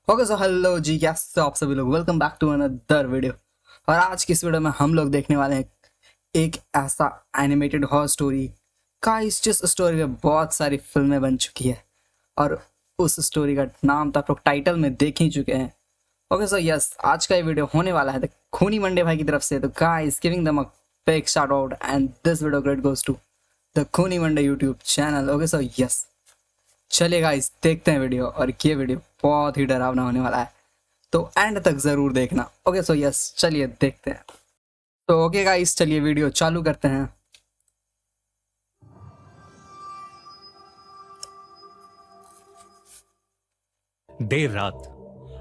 Okay so hello जी, कैसे हो आप सभी लोग। Welcome back to another video. और आज की इस वीडियो में हम लोग देखने वाले हैं एक ऐसा एनिमेटेड हॉरर स्टोरी का, जिस स्टोरी में बहुत सारी फिल्में बन चुकी है और उस स्टोरी का नाम तो आप लोग टाइटल में देख ही चुके हैं। ओके सो यस, आज का ये वीडियो होने वाला है द खूनी मंडे भाई की तरफ से। तो guys, giving them a big shout out and this video great goes to the Khooni Monday YouTube channel. Okay so yes, चलिए गाइस देखते हैं वीडियो। और ये वीडियो बहुत ही डरावना होने वाला है, तो एंड तक जरूर देखना। ओके सो यस, चलिए देखते हैं। तो ओके गाइस, चलिए वीडियो चालू करते हैं। देर रात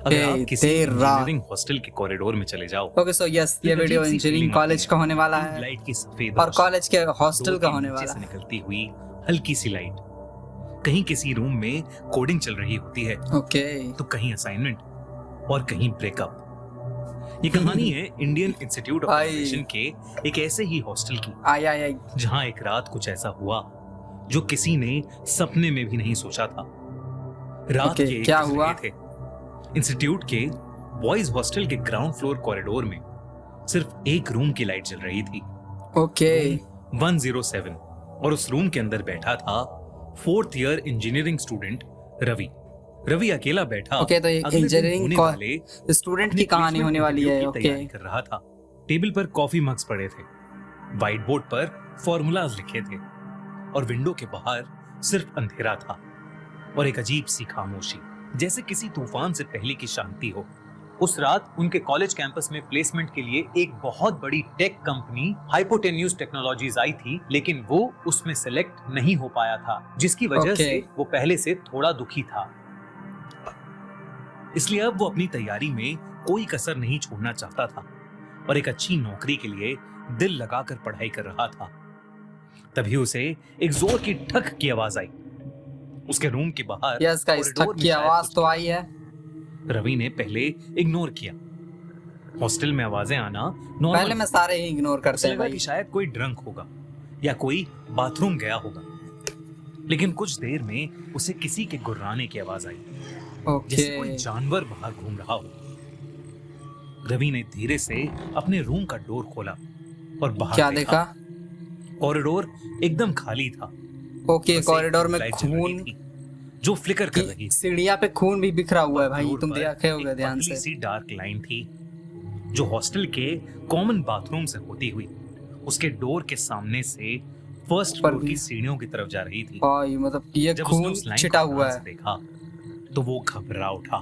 अगर आप किसी देर रात। इंजीनियरिंग हॉस्टल के कॉरिडोर में चले जाओ ओके सो यस, ये तो वीडियो अजीब सी इंजीनियरिंग feeling कॉलेज आती का होने वाला ट्यूब है लाइट की सफेद और रोशनी, कॉलेज के हॉस्टल डोर का के होने नीचे वाला से है। निकलती हुई हल्की सी लाइट। कहीं किसी रूम में कोडिंग चल रही होती है ओके तो कहीं असाइनमेंट और कहीं ब्रेकअप। ये कहानी है इंडियन इंस्टीट्यूट ऑफ भाई। एनिमेशन के एक ऐसे ही हॉस्टल की, आई आई आई जहां एक रात कुछ ऐसा हुआ जो किसी ने सपने में भी नहीं सोचा था। रात ओके, के 1 क्या बज हुआ? रहे थे। इंस्टीट्यूट के बॉयज हॉस्टल के ग्राउंड फ्लोर कॉरिडोर में सिर्फ एक रूम की लाइट जल रही थी, ओके 107। और उस रूम के अंदर बैठा था 4th year engineering student Ravi. Ravi अकेला बैठा ओके, तो ये अगले दिन इंजीनियरिंग होने वाले स्टूडेंट अपने की कहानी placement होने वाली interview है। की ओके तैयारी कर रहा था। टेबल पर कॉफी मग्स पड़े थे, व्हाइट बोर्ड पर फॉर्मूलाज लिखे थे और विंडो के बाहर सिर्फ अंधेरा था और एक अजीब सी खामोशी, जैसे किसी तूफान से पहले की शांति हो। उस रात उनके कॉलेज कैंपस में प्लेसमेंट के लिए एक बहुत बड़ी टेक कंपनी हाइपोटेन्यूज टेक्नोलॉजीज आई थी, लेकिन वो उसमें सेलेक्ट नहीं हो पाया था, जिसकी वजह ओके। से वो पहले से थोड़ा दुखी था। इसलिए अब वो अपनी तैयारी में कोई कसर नहीं छोड़ना चाहता था और एक अच्छी नौकरी के लिए दिल लगाकर पढ़ाई कर रहा था। तभी उसे एक जोर की ठक की आवाज आई। उसके रूम के बाहर यस गाइस, कॉरिडोर ठक में की शायद आवाज कुछ तो गिरा। आई है। रवि ने पहले इग्नोर किया। हॉस्टल में आवाजें आना नॉर्मल। पहले में सारे ही इग्नोर करते उसे हैं लगा भाई। कि शायद कोई ड्रंक होगा या कोई बाथरूम गया होगा, लेकिन कुछ देर में उसे किसी के गुर्राने की आवाज आई, जैसे कोई ओके जानवर बाहर घूम रहा हो। रवि ने धीरे से अपने रूम का डोर खोला और बाहर क्या देखा। देखा? कॉरिडोर एकदम खाली था। ओके, बस एक कॉरिडोर में ट्यूबलाइट जल रही खून थी जो फ्लिकर कर रही की थी। सीढ़ियां पे खून भी बिखरा हुआ है भाई, फ्लोर तुम पर देखे होगे एक ध्यान पतली से। सी डार्क लाइन थी जो हॉस्टल के कॉमन बाथरूम से होती हुई उसके डोर के सामने से फर्स्ट ऊपर फ्लोर भी की सीढ़ियों की तरफ जा रही थी। भाई, मतलब ये जब उसने खून उस लाइन छिटा को हुआ ध्यान से है। देखा तो वो घबरा उठा।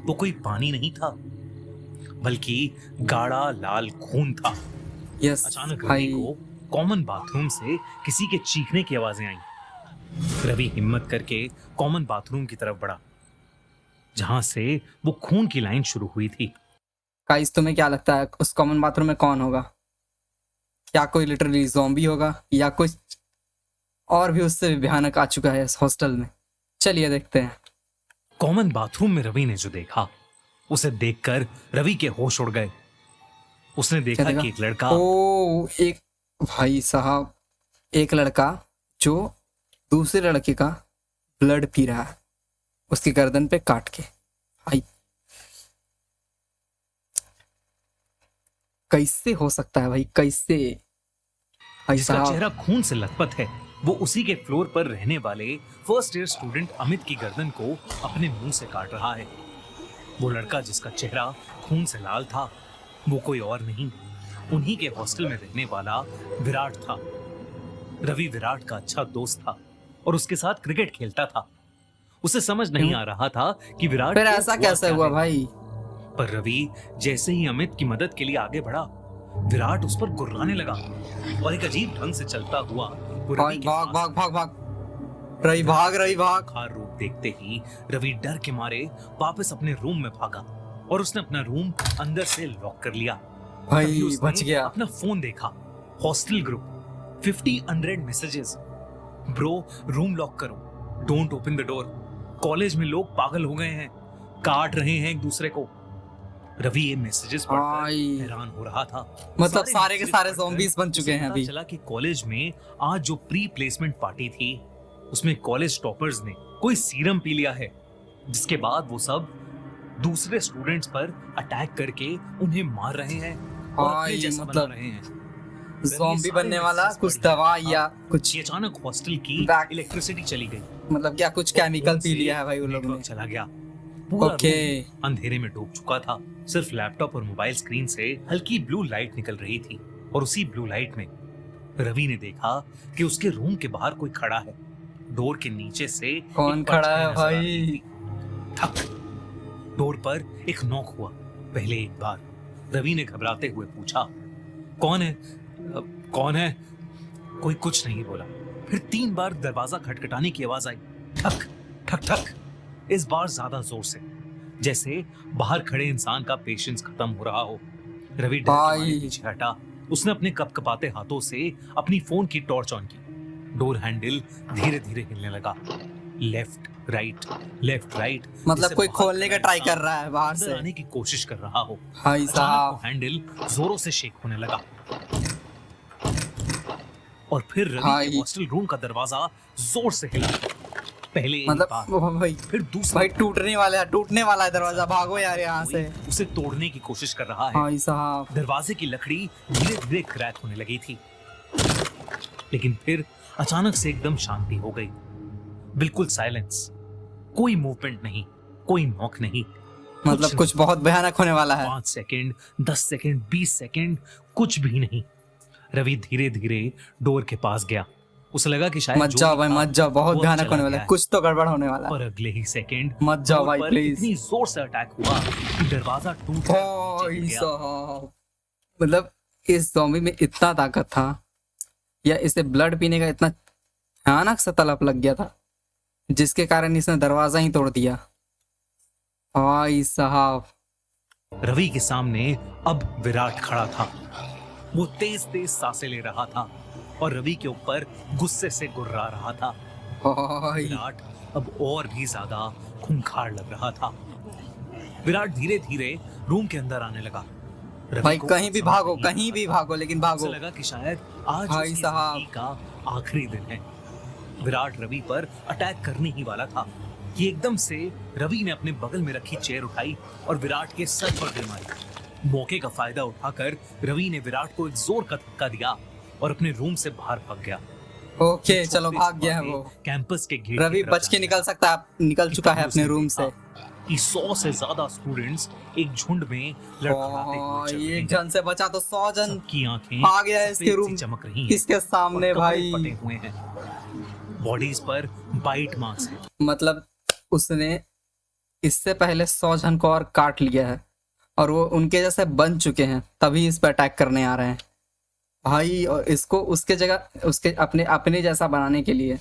वो कोई पानी नहीं था, बल्कि गाढ़ा लाल खून था। यस अचानक रवि भाई। को कॉमन बाथरूम से किसी के चीखने की आवाजें आईं। रवि हिम्मत करके कॉमन बाथरूम की तरफ बढ़ा, जहां से वो खून की लाइन शुरू हुई थी। गाइस, तुम्हें क्या लगता है उस कॉमन बाथरूम में कौन होगा? क्या कोई लिटरली ज़ॉम्बी होगा या कुछ और भी उससे भी भयानक आ चुका है इस हॉस्टल में? चलिए देखते हैं। कॉमन बाथरूम में रवि ने जो देखा, उसे देखकर रवि के होश उड़ गए। उसने क्या देखा देखा? कि एक लड़का ओ एक भाई साहब, एक लड़का जो दूसरे लड़के का ब्लड पी रहा है उसकी गर्दन पे काट के। भाई कैसे हो सकता है भाई, कैसे? भाई जिसका साहब, चेहरा खून से लथपथ है, वो उसी के फ्लोर पर रहने वाले फर्स्ट ईयर स्टूडेंट अमित की गर्दन को अपने मुंह से काट रहा है। वो लड़का जिसका चेहरा खून से लाल था, वो कोई और नहीं, उन्हीं के हॉस्टल में रहने वाला विराट था। रवि विराट का अच्छा दोस्त था और उसके साथ क्रिकेट खेलता था। उसे समझ नहीं आ रहा था कि विराट फिर को ऐसा हुआ कैसे क्या हुआ है। भाई? पर रवि जैसे ही अमित की मदद के लिए आगे बढ़ा, विराट उस पर गुर्राने लगा और एक अजीब ढंग से चलता हुआ वो रवि भाई के भाग पास भाग भाग भाग, रही भाग रही भाग। खार रूप देखते ही रवि डर के मारे वापस अपने रूम में भागा और उसने अपना रूम अंदर से लॉक कर लिया। तभी भाई उसने बच गया। अपना फोन देखा। Hostel group 50 messages. Bro, room lock करो, don't open the door, college में लोग पागल हो गए हैं, काट रहे हैं एक दूसरे को। रवि ये मैसेजेस पढ़कर भाई हैरान हो रहा था। मतलब सारे के messages सारे पढ़कर zombies बन चुके उसे हैं पता अभी। चला कि कॉलेज में आज जो प्री प्लेसमेंट पार्टी थी, उसमें कॉलेज टॉपर्स ने कोई सीरम पी लिया है, जिसके बाद वो सब दूसरे स्टूडेंट्स पर अटैक करके उन्हें मार रहे हैं और अपने भाई, जैसा मतलब बना रहे हैं। ज़ॉम्बी बनने वाला कुछ दवा या कुछ, ये अचानक हॉस्टल की Back- इलेक्ट्रिसिटी चली गई, मतलब क्या कुछ केमिकल फोन पी से लिया है भाई उन लोगों नेटवर्क ने। चला गया। पूरा ओके। रूम अंधेरे में डूब चुका था। सिर्फ लैपटॉप और मोबाइल स्क्रीन से हल्की ब्लू लाइट निकल रही थी और उसी ब्लू लाइट में रवि ने देखा कि उसके रूम के बाहर कोई खड़ा है। डोर के नीचे से कौन एक खड़ा परछाई है नजर आ रही भाई? थी। ठक। डोर पर एक नॉक हुआ। पहले एक बार रवि ने घबराते हुए पूछा, कौन है? कौन है? कोई कुछ नहीं बोला। फिर 3 बार दरवाजा खटखटाने की आवाज आई। ठक ठक ठक। इस बार ज्यादा जोर से, जैसे बाहर खड़े इंसान का पेशेंस खत्म हो रहा हो। रवि डर के मारे भाई। पीछे हटा। उसने अपने कपकपाते हाथों से अपनी फोन की टॉर्च ऑन की। डोर हैंडल धीरे धीरे हिलने लगा। Left right, left right. मतलब कोई खोलने का ट्राई कर रहा है बाहर से। आने की कोशिश कर रहा हो। भाई अचानक साहब। वो हैंडल जोरों से शेक होने लगा और फिर रवि भाई। के हॉस्टल रूम का दरवाजा जोर से हिला। पहले एक मतलब बार, भाई, फिर दूसरी भाई बार। टूटने वाला है दरवाजा, भागो यार यहाँ से। कोई उसे तोड़ने की कोशिश कर रहा है। भाई साहब। दरवाजे की लकड़ी धीरे धीरे क्रैक होने लगी थी, लेकिन फिर अचानक से एकदम शांति हो गई। बिल्कुल साइलेंस। कोई मूवमेंट नहीं, कोई नॉक नहीं। मतलब कुछ बहुत भयानक होने वाला है। 5 सेकंड, 10 सेकंड, 20 सेकंड, कुछ भी नहीं। रवि धीरे धीरे डोर के पास गया। उसे लगा कि शायद मत जो जाओ भी भाई, था, मत जाओ, बहुत वो भयानक चला होने वाला गया है, कुछ तो गड़बड़ होने वाला है। और अगले ही सेकंड मत जाओ डोर भाई, पर प्लीज। इतनी जोर से अटैक हुआ कि दरवाजा टूट भाई गया। साहब, मतलब इस ज़ॉम्बी में इतना ताकत था या इसे ब्लड पीने का इतना भयानक सा तलब लग गया था जिसके कारण इसने दरवाजा ही तोड़ दिया। भाई साहब। रवि के सामने अब विराट खड़ा था। वो तेज तेज सांसें ले रहा था और रवि के ऊपर गुस्से से गुर्रा रहा था। भाई। विराट अब और भी ज्यादा खूंखार लग रहा था। विराट धीरे धीरे रूम के अंदर आने लगा। रवि भाई को कहीं भी समझ भागो, नहीं कहीं आया। भी भागो, लेकिन उसे भागो। लगा कि शायद आज भाई उसकी साहब। जिंदगी का आखिरी दिन है। विराट रवि पर अटैक करने ही वाला था कि एकदम से रवि ने अपने बगल में रखी चेयर उठाई और विराट के सर पर गिर मारी। मौके का फायदा उठाकर रवि ने विराट को एक जोर का धक्का दिया और अपने रूम से बाहर भाग गया। ओके, चलो भाग गया है वो। कैंपस के गेट रवि बच के निकल सकता है, निकल चुका है अपने रूम से। कि 100 से ज्यादा स्टूडेंट्स एक झुंड में लड़खड़ाते हुए चल रहे एक हैं। जन से बचा तो 100 जन सबकी आंखें आ गया है इसके सफेद रूम सी चमक रही हैं किसके सामने और कपड़े भाई। फटे हुए हैं। बॉडीज पर बाइट मार्क्स हैं। मतलब उसने इससे पहले 100 जन को और काट लिया है और वो उनके जैसे बन चुके हैं, तभी इस पर अटैक करने आ रहे हैं भाई। और इसको उसके जगह उसके अपने अपने जैसा बनाने के लिए।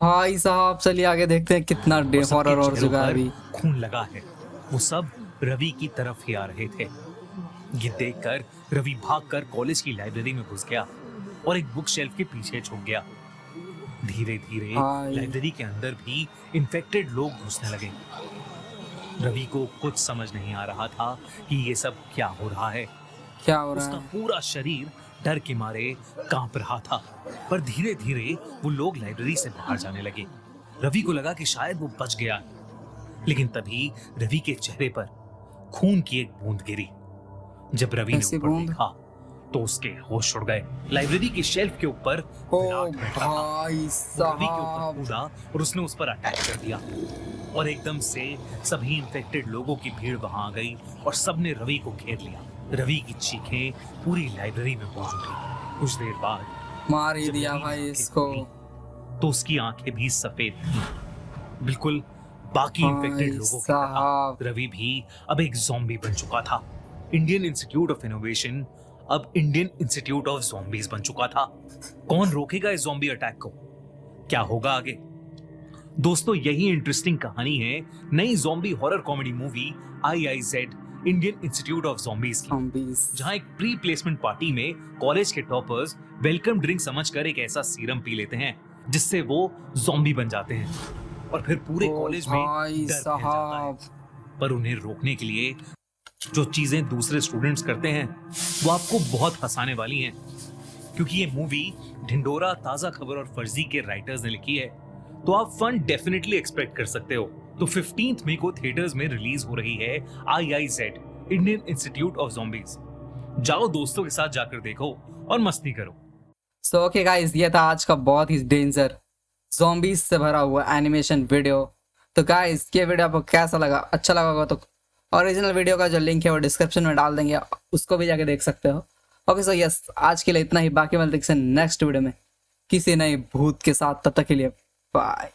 भाई साहब, चलिए आगे देखते हैं कितना और सबके हॉरर और चेहरों जगह पर अभी। खून लगा है। वो सब रवि की तरफ ही आ रहे थे। ये देखकर रवि भागकर कॉलेज की लाइब्रेरी में घुस गया और एक बुक शेल्फ के पीछे छुप गया। धीरे धीरे भाई। लाइब्रेरी के अंदर भी इन्फेक्टेड लोग घुसने लगे। रवि को कुछ समझ नहीं आ रहा था कि ये सब क्या हो रहा है। क्या हो रहा उसका है? पूरा शरीर डर के मारे कांप रहा था। पर धीरे धीरे वो लोग लाइब्रेरी से बाहर जाने लगे। रवि को लगा कि शायद वो बच गया, लेकिन तभी रवि के चेहरे पर खून की एक बूंद गिरी। जब रवि ने ऐसी ऊपर बूंद? देखा तो उसके होश उड़ गए। लाइब्रेरी के शेल्फ के ऊपर ओ विराट बैठा था। भाई वो रवि के ऊपर साहब। कूदा और उसने उस पर अटैक कर दिया और एकदम से सभी इन्फेक्टेड लोगों की भीड़ वहां आ गई और सबने रवि को घेर लिया। रवि की चीखें पूरी लाइब्रेरी में गूंज उठी। कुछ देर बाद मार ही जब दिया रवि ने भाई आंखें इसको। खोली, तो उसकी आंखें भी सफेद थीं, बिल्कुल बाकी भाई इन्फेक्टेड लोगों की तरह। साहब। रवि भी अब एक ज़ॉम्बी बन चुका था। इंडियन इंस्टीट्यूट ऑफ इनोवेशन अब इंडियन इंस्टीट्यूट ऑफ ज़ॉम्बीज बन चुका था। कौन रोकेगा इस ज़ॉम्बी अटैक को? क्या होगा आगे? दोस्तों, यही इंटरेस्टिंग कहानी है नई zombie horror comedy movie IIZ Indian institute of zombies की, Zombies। जहां एक प्री प्लेसमेंट पार्टी में कॉलेज के टॉपर्स वेलकम ड्रिंक समझकर एक ऐसा सीरम पी लेते हैं जिससे वो ज़ॉम्बी बन जाते हैं और फिर पूरे ओ कॉलेज में भाई डर फैल जाता है। साहब। पर उन्हें रोकने के लिए जो चीजें दूसरे स्टूडेंट्स करते हैं वो आपको बहुत हंसाने वाली हैं, क्योंकि ये मूवी ढिंडोरा, ताजा खबर और फर्जी के राइटर्स ने लिखी है, तो आप फन डेफिनेटली एक्सपेक्ट कर सकते हो। तो 15 मई को थिएटर्स में रिलीज हो रही है IIZ, Indian institute of zombies. जाओ दोस्तों के साथ जाकर देखो और मस्ती करो। सो ओके गाइस, ये था आज का बहुत ही डेंजर zombies से भरा हुआ एनिमेशन वीडियो। तो गाइस, ये वीडियो आपको कैसा लगा? अच्छा लगा होगा तो ओरिजिनल वीडियो का जो लिंक है वो डिस्क्रिप्शन में डाल देंगे, उसको भी जाके देख सकते हो। ओके सो यस, आज के लिए इतना ही। बाकी मिलते हैं नेक्स्ट वीडियो में किसी नए भूत के साथ। तब तक के लिए बाय।